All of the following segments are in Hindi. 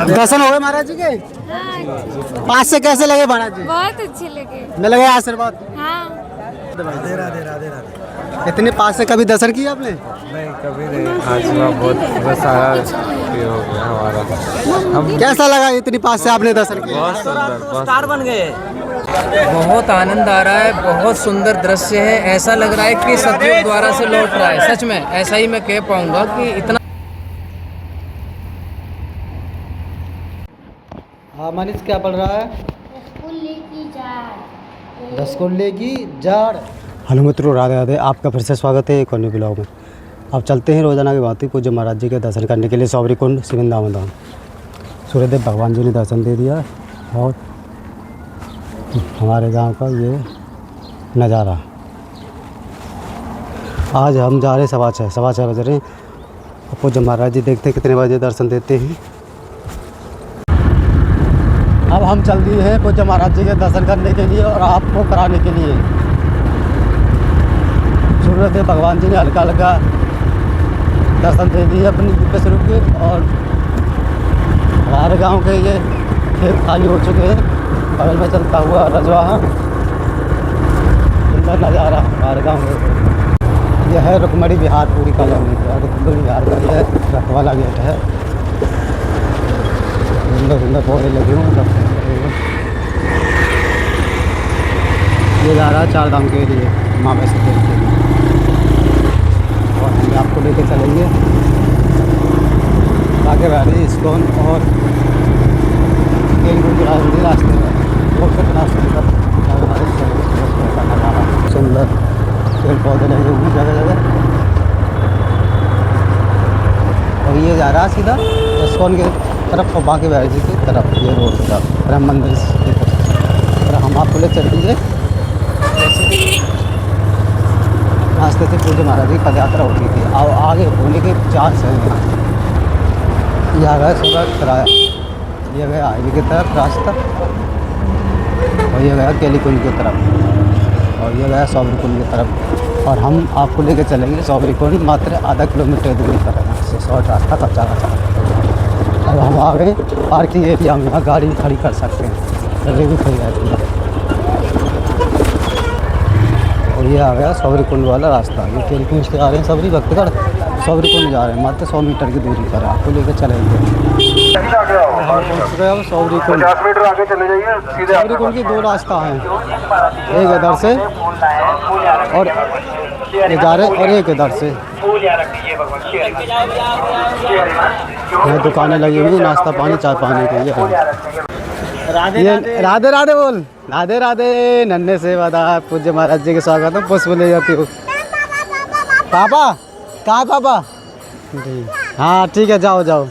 दर्शन हो गए महाराज जी के? हाँ, पास से कैसे लगे महाराज जी? बहुत अच्छे लगे। मिल गए आशीर्वाद? हाँ, राधे राधे राधे राधे। इतने पास से कभी दर्शन किया आपने? नहीं कभी नहीं, आज हुआ बहुत सारा ये हो गया हमारा। हम कैसा लगा इतनी पास से आपने दर्शन किया? बहुत सुंदर, बहुत स्टार बन गए। बहुत आनंद आ रहा है, बहुत सुंदर दृश्य है। ऐसा लग रहा है कि सतयुग द्वारा से लौट रहा है। सच में ऐसा ही मैं कह पाऊंगा कि इतना। हाँ मनीष, क्या पढ़ रहा है? रसगुल्ले की जाड़। हेलो मित्रों, राधे राधे। आपका फिर से स्वागत है एक और नए ब्लॉग में। अब चलते हैं रोजाना की बात पूज्य महाराज जी के दर्शन करने के लिए सौवरी कुंड सिविंदावन धाम। सूर्यदेव भगवान जी ने दर्शन दे दिया और हमारे गांव का ये नज़ारा। आज हम जा रहे हैं सवा छः बज रहे हैं। पूज्य महाराज जी देखते हैं कितने बजे दर्शन देते हैं। अब हम चल दिए हैं पूज्य महाराज जी के दर्शन करने के लिए और आपको कराने के लिए। सूर्यदेव भगवान जी ने हल्का हल्का दर्शन दे दिए अपनी दिव्य स्वरूप के। और हमारे गांव के ये खेत खाली हो चुके हैं। बगल में चलता हुआ रजवाहा, सुंदर नज़ारा हमारे गांव में। यह है रुक्मणी विहार पूरी कॉलोनी का। रुक्मणी विहार का यह रखवाला गेट है। सुंदर सुंदर पौधे लगे हुए। ये जा रहा है चार धाम के लिए, माँ वैष्णो देवी के लिए। और हम आपको लेके चलेंगे आगे वाले इस्कॉन और रास्ते में सुंदर पेड़ पौधे लगे हुए जगह जगह। और ये जा रहा है सीधा इस्कॉन के तरफ और बाकी बिहारी जी की तरफ। ये रोड की तरफ ब्रह्म मंदिर की तरफ। और हम आपको ले चल दीजिए रास्ते से पूज्य महाराज की पद यात्रा होती थी। और आगे होने के चांस हैं। यह गया सुबह किराया, ये गया हाईवे की तरफ रास्ता, और ये गया केली कुंड की तरफ, और ये गया सौवरी कुंड की तरफ। और हम आपको लेके चलेंगे सौवरी कुंड मात्र आधा किलोमीटर दूरी पर है। इससे शॉर्ट रास्ता कच्चा। अब हम आ गए पार्किंग एरिया में। यहाँ गाड़ी खड़ी कर सकते हैं, रेडी खड़ी रहती है। और ये आ गया सौवरी कुंड वाला रास्ता। ये केली कुंड से आ रहे हैं सभी भक्तगण, सौवरी कुंड जा रहे हैं। मात्र 100 मीटर की दूरी पर आपको लेकर चलेंगे। अब सौवरी कुंड, सौवरी कुंड की दो रास्ता हैं, एक इधर से और जा रहे और एक इधर से। यहाँ दुकानें लगी हुई, नाश्ता पानी चाय पानी के लिए। राधे राधे बोल। राधे राधे। नन्हे से बता पूज्य महाराज जी के स्वागत में पुष्प ले जाती हूँ। पापा कहाँ पापा? हाँ ठीक है, जाओ जाओ।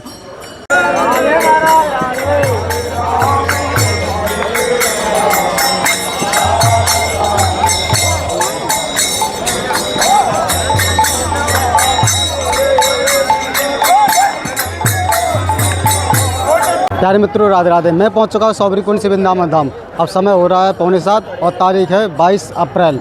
प्यारे मित्रों, राधे राधे। मैं पहुंच चुका हूँ सौवरी कुंड सिविंदावन धाम। अब समय हो रहा है 6:45 और तारीख है 22 अप्रैल।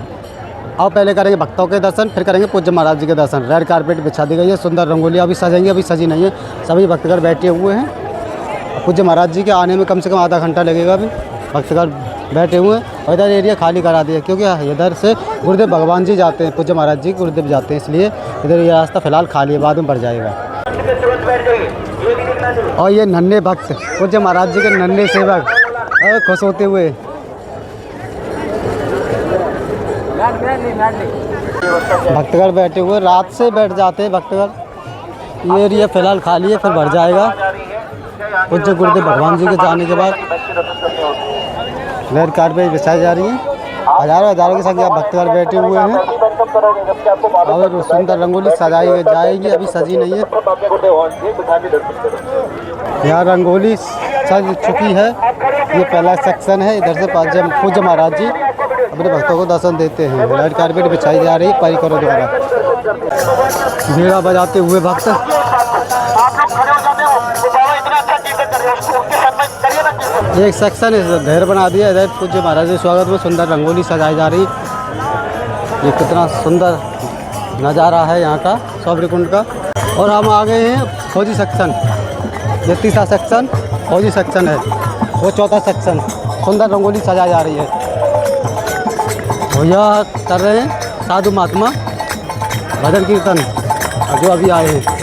अब पहले करेंगे भक्तों के दर्शन, फिर करेंगे पूज्य महाराज जी के दर्शन। रेड कारपेट बिछा दी गई है, सुंदर रंगोली अभी सजेंगे, अभी सजी नहीं है। सभी भक्तगण बैठे हुए हैं। पूज्य महाराज जी के आने में कम से कम आधा घंटा लगेगा। अभी भक्तगण बैठे हुए हैं और इधर एरिया खाली करा दिया क्योंकि इधर से गुरुदेव भगवान जी जाते हैं। पूज्य महाराज जी गुरुदेव जाते हैं, इसलिए इधर ये रास्ता फिलहाल खाली है, बाद में बढ़ जाएगा। और ये नन्हे भक्त पूज्य महाराज जी के नन्हे सेवक खुश होते हुए भक्तगण बैठे हुए, रात से बैठ जाते हैं भक्तगण। ये एरिया फिलहाल खाली है, फिर भर जाएगा पूज्य गुरुदेव भगवान जी के जाने के बाद। रेड कारपेट बिछाई जा रही है, हजारों की संख्या भक्तगण बैठे हुए हैं और सुंदर रंगोली सजाई जाएगी, अभी सजी नहीं है। यहाँ रंगोली सज चुकी है। ये पहला सेक्शन है। इधर से पूज्य महाराज जी अपने भक्तों को दर्शन देते हैं। रेड कारपेट बिछाई जा रही है परिकरों द्वारा। बीड़ा बजाते हुए भक्त एक सेक्शन घेर बना दिया। इधर पूज्य महाराज के स्वागत में सुंदर रंगोली सजाई जा रही। ये कितना सुंदर नज़ारा है यहाँ का सौवरी कुंड का। और हम आ गए हैं फौजी सेक्शन, ये तीसरा सेक्शन। फौजी सेक्शन है, वो चौथा सेक्शन। सुंदर रंगोली सजाई जा रही है। भैया कर रहे हैं साधु महात्मा भजन कीर्तन जो अभी आए हैं।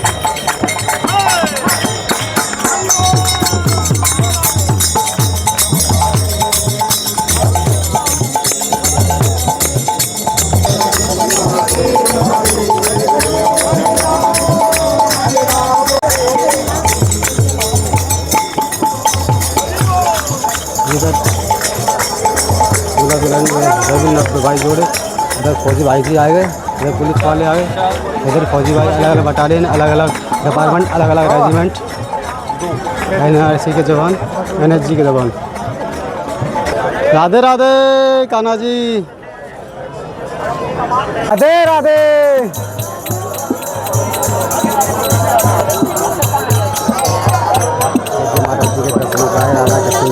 इधर दूल्हा दुल्हन रविन्द्र भाई जोड़े, इधर फौजी भाई जी आए गए, इधर पुलिस वाले आ गए, इधर फौजी भाई, अलग अलग बटालियन, अलग अलग डिपार्टमेंट, अलग अलग रेजिमेंट, NRC के जवान, NSG के जवान। राधे राधे कान्हा जी, राधे राधे। महाराज जी के दर्शन का है, राधा कृष्ण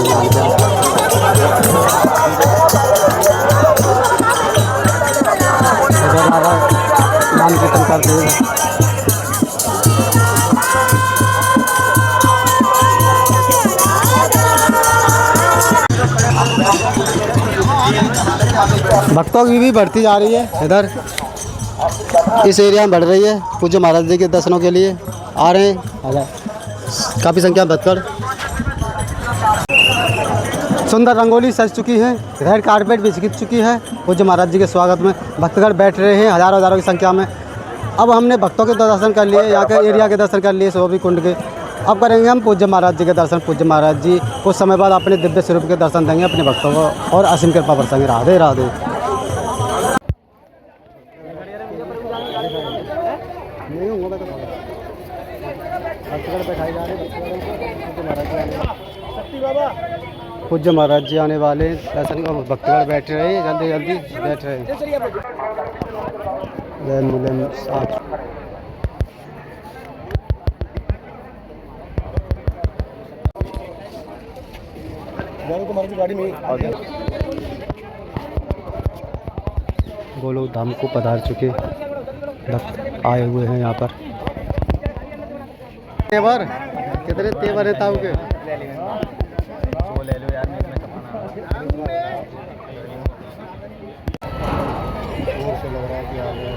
नाम कीर्तन करते हुए भक्तों की भी बढ़ती जा रही है। इधर इस एरिया में बढ़ रही है। पूज्य महाराज जी के दर्शनों के लिए आ रहे हैं काफ़ी संख्या में भक्तगण। सुंदर रंगोली सज चुकी है, रेड कारपेट भी बिछ चुकी है। पूज्य महाराज जी के स्वागत में भक्तगण बैठ रहे हैं हज़ारों हज़ारों की संख्या में। अब हमने भक्तों के दर्शन कर लिए, यहाँ के एरिया के दर्शन कर लिए सोबरी कुंड के। अब करेंगे हम पूज्य महाराज जी के दर्शन। पूज्य महाराज जी कुछ समय बाद अपने दिव्य स्वरूप के दर्शन देंगे अपने भक्तों को और असीम कृपा बरसाएंगे। राधे राधे। पूज्य महाराज जी आने वाले, दर्शन का भक्तगण बैठ रहे हैं, जल्दी जल्दी बैठ रहे हैं। जय मिलन साथ गोलोक धाम को पधार चुके भक्त आए हुए हैं यहाँ पर। तेवर कितने तेवर है ताऊ के? ले लो यार, से लग रहा है कि आ गया।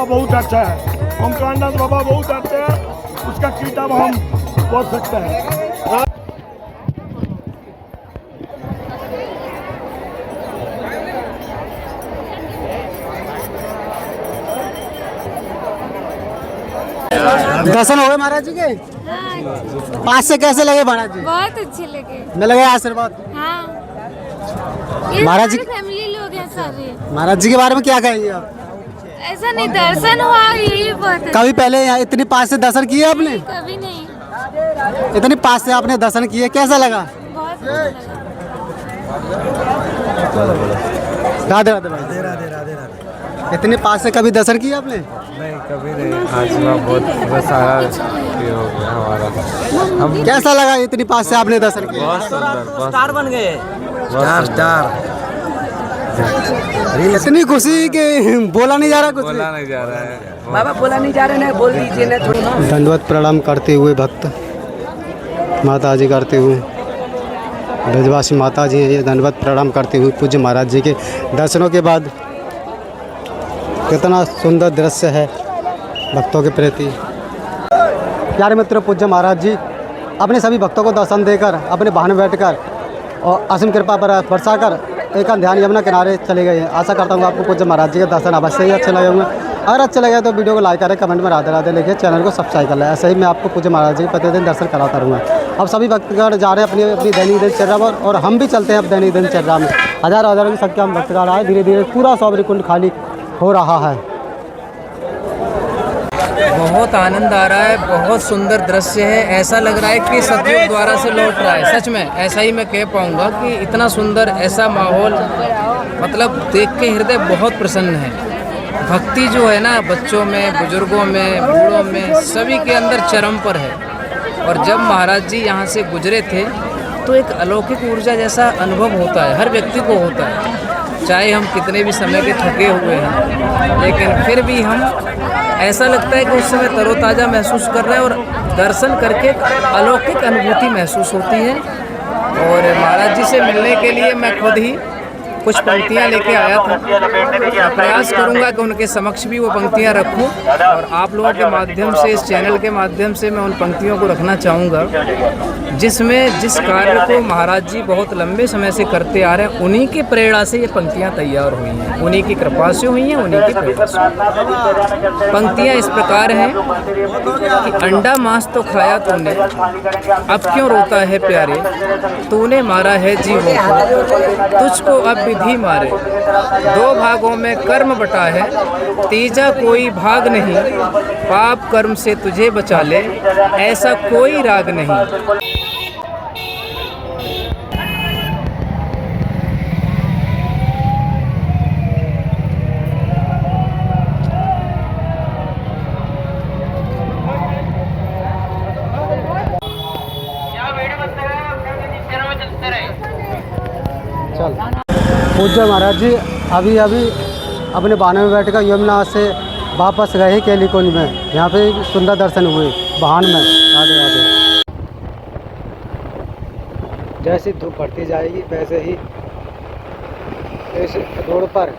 बाबा बहुत अच्छा है, ओमकारनाथ बाबा बहुत अच्छे हैं, उसका किताब हम पढ़ सकते हैं। दर्शन हो गए महाराज जी के? हाँ, पास से कैसे लगे महाराज जी? बहुत अच्छे लगे। मिल गए आशीर्वाद? हाँ, ये महाराज जी- सारी फैमिली लोग हैं सारे। महाराज जी के बारे में क्या कहेंगे आप? ऐसा नहीं, दर्शन हुआ यही बहुत है। कभी पहले यहाँ इतनी पास से दर्शन किए आपने? कभी नहीं, इतनी पास से आपने दर्शन किए, कैसा लगा? बहुत अच्छा लगा। राधे राधे भाई। राधे राधे। इतनी पास से कभी दर्शन किए आपने? नहीं कभी नहीं, आज हुआ बहुत सारा ये हो गया हमारा। हम कैसा लगा इतनी पास से आपने दर्शन किया? बहुत सुंदर, बहुत स्टार बन गए। स्टार इतनी खुशी कि बोला नहीं जा रहा कुछ बोला नहीं जा रहा है। बाबा बोला नहीं जा रहे ना, बोल दीजिए ना थोड़ा ना। दंडवत प्रणाम करते हुए भक्त माता जी करते हुए ब्रजवासी माता जी हैं ये, दंडवत प्रणाम करते हुए पूज्य महाराज जी के दर्शनों के बाद कितना सुंदर दृश्य है भक्तों के प्रति। प्यारे मित्र, पूज्य महाराज जी अपने सभी भक्तों को दर्शन देकर अपने वाहन में बैठकर और असीम कृपा बरसा कर एक ध्यान यमुना किनारे चले गए हैं। आशा करता हूँ आपको पूज्य महाराज जी के दर्शन अवश्य ही अच्छे लगे होंगे। अगर अच्छे लगे तो वीडियो को लाइक करें, कमेंट में राधे राधे लिखें, चैनल को सब्सक्राइब कर लें। ऐसे ही मैं आपको पूज्य महाराज जी के प्रतिदिन दर्शन कराता रहूँगा। अब सभी भक्तगण जा रहे हैं अपनी अपनी दैनिक दिनचर्या पर और हम भी चलते हैं अब दैनिक दिनचर्या में। हज़ारों हज़ारों की संख्या में भक्तगण आए, धीरे धीरे पूरा सौबरी कुंड खाली हो रहा है। बहुत आनंद आ रहा है, बहुत सुंदर दृश्य है। ऐसा लग रहा है कि सतयुग द्वारा से लौट रहा है। सच में ऐसा ही मैं कह पाऊँगा कि इतना सुंदर ऐसा माहौल, मतलब देख के हृदय बहुत प्रसन्न है। भक्ति जो है ना, बच्चों में, बुजुर्गों में, बूढ़ों में, सभी के अंदर चरम पर है। और जब महाराज जी यहाँ से गुजरे थे तो एक अलौकिक ऊर्जा जैसा अनुभव होता है, हर व्यक्ति को होता है। चाहे हम कितने भी समय के थके हुए हैं, लेकिन फिर भी हम ऐसा लगता है कि उस समय तरोताज़ा महसूस कर रहे हैं और दर्शन करके एक अलौकिक अनुभूति महसूस होती है। और महाराज जी से मिलने के लिए मैं खुद ही कुछ पंक्तियाँ लेके आया था। प्रयास करूँगा कि उनके समक्ष भी वो पंक्तियाँ रखूँ और आप लोगों के माध्यम से, इस चैनल के माध्यम से मैं उन पंक्तियों को रखना चाहूँगा जिसमें जिस कार्य को महाराज जी बहुत लंबे समय से करते आ रहे हैं, उन्हीं की प्रेरणा से ये पंक्तियाँ तैयार हुई हैं, उन्हीं की कृपा से हुई हैं, उन्हीं की प्रेरणा से। पंक्तियाँ इस प्रकार हैं कि अंडा मांस तो खाया तूने, अब क्यों रोता है प्यारे, तूने मारा है जीवों को, तुझको अब विधि मारे, दो भागों में कर्म बटा है, तीजा कोई भाग नहीं, पाप कर्म से तुझे बचा ले, ऐसा कोई राग नहीं। चल पूज्य महाराज जी अभी अभी अपने वाहन में बैठकर यमुना से वापस गए केली कुंज में। यहाँ पे सुंदर दर्शन हुए वाहन में। राधे राधे। जैसी धूप बढ़ती जाएगी वैसे ही इस रोड पर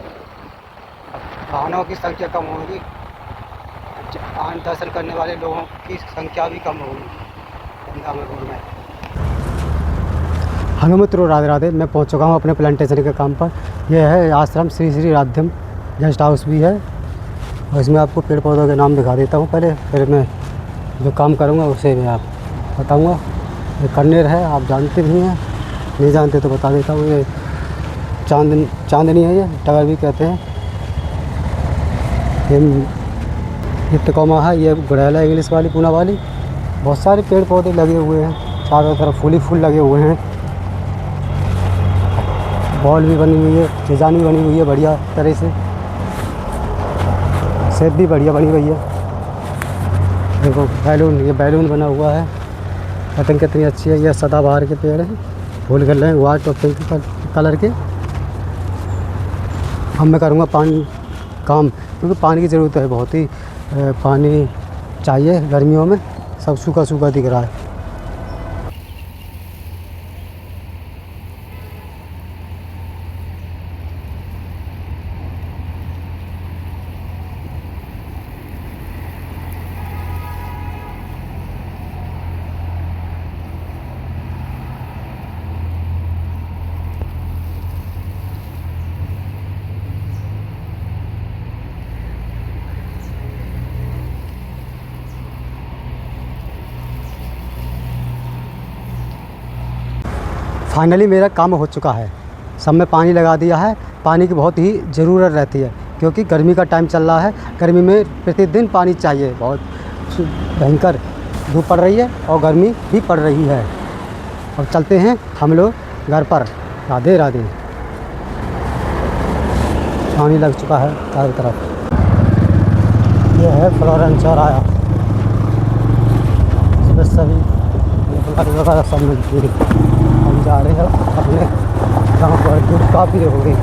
वाहनों की संख्या कम होगी, दर्शन करने वाले लोगों की संख्या भी कम होगी रोड में। हेलो मित्रों, राधे राधे। मैं पहुंच चुका हूं अपने प्लांटेशन के काम पर। यह है आश्रम श्री श्री राध्यम गेस्ट हाउस भी है और इसमें आपको पेड़ पौधों के नाम दिखा देता हूं पहले, फिर मैं जो काम करूंगा उसे मैं आप बताऊंगा। ये कन्नेर है, आप जानते भी हैं, नहीं जानते तो बता देता हूँ। ये चांदनी है, ये टगर भी कहते हैं। ये तकोमा है, ये गुड़ैला इंग्लिश वाली, पूना वाली। बहुत सारे पेड़ पौधे लगे हुए हैं, चारों तरफ फूल ही फूल लगे हुए हैं। बॉल भी बनी हुई है, डिजाइन भी बनी हुई है बढ़िया तरह से, शेप भी बढ़िया बनी हुई है। देखो बैलून, ये बैलून बना हुआ है, कटिंग कितनी अच्छी है। ये सदाबहार के पेड़ हैं, फूल कर रहे हैं वाइट और पिंक कलर के। अब मैं करूँगा पानी काम, क्योंकि पानी की ज़रूरत है, बहुत ही पानी चाहिए गर्मियों में। सब सूखा सूखा दिख रहा है। फाइनली मेरा काम हो चुका है। सब में पानी लगा दिया है। पानी की बहुत ही ज़रूरत रहती है क्योंकि गर्मी का टाइम चल रहा है। गर्मी में प्रतिदिन पानी चाहिए। बहुत भयंकर धूप पड़ रही है और गर्मी भी पड़ रही है। अब चलते हैं हम लोग घर पर। राधे राधे। पानी लग चुका है चारों तरफ। ये है फ्लोरेंस चौराहा। इसमें सभी वगैरह सब मिलती है। हम जा रहे हैं अपने गाँव पर। धूप काफ़ी हो गई,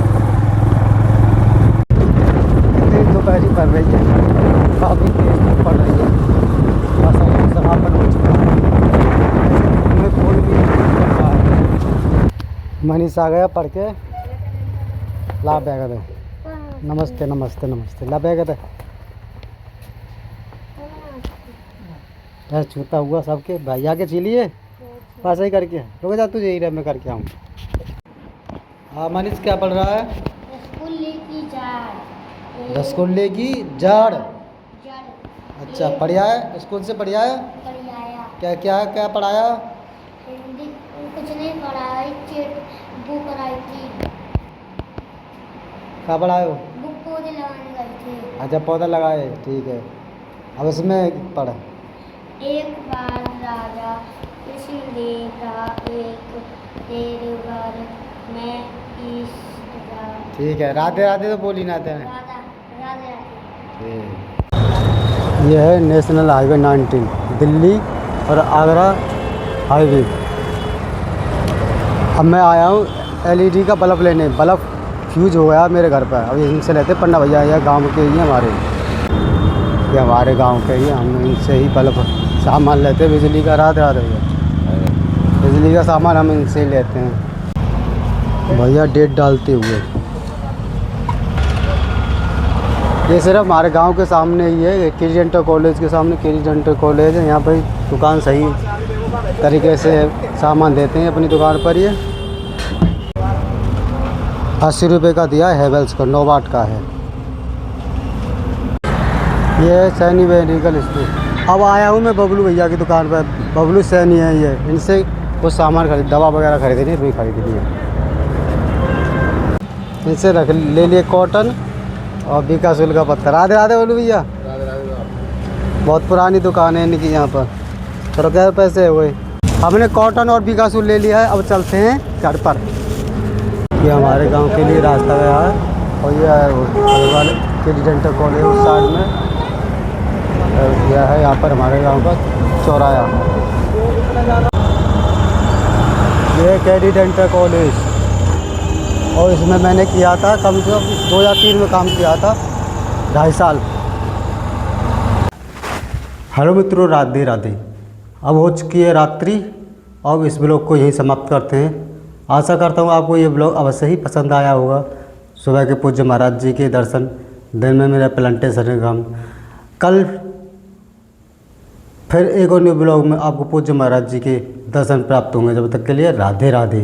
दोपहर पड़ रही है, काफ़ी तेज धूप पड़ रही है। बस समापन हो चुका है। मैं फोन भी कर रहा है। मनीष आ गया पढ़ के। ला बैग दे। नमस्ते नमस्ते नमस्ते। ला बैग दे। छूता हुआ सबके भैया के चलिए बस ही करके रुक जा। तुझे ही रह मैं करके आऊँ। हाँ मनीष क्या पढ़ रहा है? रसगुल्ले की जड़। अच्छा पढ़िया है? स्कूल से पढ़िया है? क्या क्या क्या पढ़ाया? कुछ नहीं पढ़ाया, बुक कराई थी। क्या पढ़ाए हो? बुक पौधे लगाने गई थी। अच्छा पौधा लगाए, ठीक है। अब इसमें पढ़। एक बार राजा इसलिए था, एक तेरे घर में इस ठीक है। राधे राधे तो बोली ना थे। राधा राधे ये है नेशनल हाईवे 19 दिल्ली और आगरा हाईवे। अब मैं आया हूँ एलईडी का बल्ब लेने। बल्ब फ्यूज हो गया मेरे घर पर। अब इनसे लेते पन्ना भैया, यह गांव के ही हमारे, ये हमारे गांव के ही। हम इनसे ही बल्ब सामान लेते हैं बिजली का। रात रात भैया बिजली का सामान हम इनसे ही लेते हैं भैया। डेट डालते हुए ये सिर्फ हमारे गांव के सामने ही है। केजी डेंटल कॉलेज के सामने केजी डेंटल कॉलेज है। यहाँ पर दुकान सही तरीके से सामान देते हैं अपनी दुकान पर। ये 80 रुपये का दिया है हेवेल्स का, 9 वाट का है। ये है सैनी मेडिकल स्टोर। अब आया हूँ मैं बबलू भैया की दुकान पर। बबलू सैनी है ये। इनसे कुछ सामान खरीद, दवा वगैरह खरीदनी है, रुई खरीदनी है। इनसे रख ले लिए कॉटन और बीकासुल का पत्थर। राधे राधे बोलू भैया। बहुत पुरानी दुकान है इनकी यहाँ पर। चलो क्या पैसे हुए। हमने कॉटन और बीकासुल ले लिया है। अब चलते हैं घर पर। ये हमारे गांव के लिए रास्ता गया है और ये वाले केडी डेंटल कॉलेज उस साइड में यह है। यहाँ पर हमारे गांव का चौराहा। ये केडी डेंटल कॉलेज और इसमें मैंने किया था कम से कम 2003 में काम किया था, 2.5 साल। हेलो मित्रों, राधे राधे। अब हो चुकी है रात्रि। अब इस ब्लॉग को यही समाप्त करते हैं। आशा करता हूँ आपको ये ब्लॉग अवश्य ही पसंद आया होगा। सुबह के पूज्य महाराज जी के दर्शन, दिन में मेरा प्लांटेशन काम। कल फिर एक और न्यू ब्लॉग में आपको पूज्य महाराज जी के दर्शन प्राप्त होंगे। जब तक के लिए राधे राधे।